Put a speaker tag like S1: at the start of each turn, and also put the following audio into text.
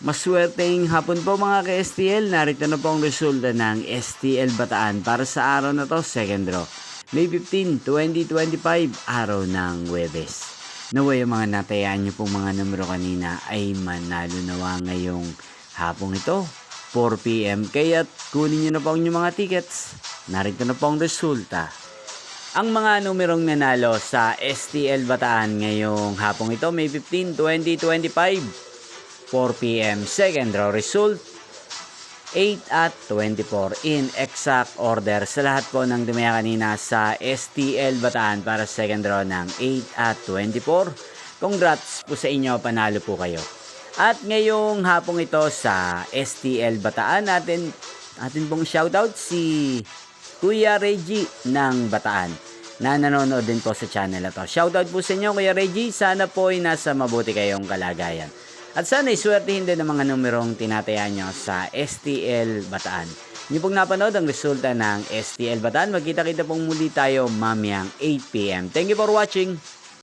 S1: Maswerteng hapon po mga ka-STL. Narito na po ang resulta ng STL Bataan para sa araw na to, second draw. May 15, 2025, araw ng Huwebes. Naway ang mga natayaan nyo pong mga numero kanina ay manalo nawa ngayong hapong ito, 4 PM. Kaya't kunin nyo na po ang inyong mga tickets. Narito na po ang resulta. Ang mga numerong nanalo sa STL Bataan ngayong hapong ito, May 15, 2025, 4 PM. Second draw result, 8 at 24 in exact order sa lahat po ng dumaya kanina sa STL Bataan para second draw ng 8 at 24. Congrats po sa inyo, panalo po kayo. At ngayong hapong ito sa STL Bataan, atin pong shoutout si Kuya Reggie ng Bataan na nanonood din po sa channel na to. Shoutout po sa inyo, Kuya Reggie. Sana po ay nasa mabuti kayong kalagayan. At sana iswertihin din ang mga numerong tinataya nyo sa STL Bataan. Hindi pong napanood ang resulta ng STL Bataan. Magkita-kita pong muli tayo mamayang 8 PM. Thank you for watching.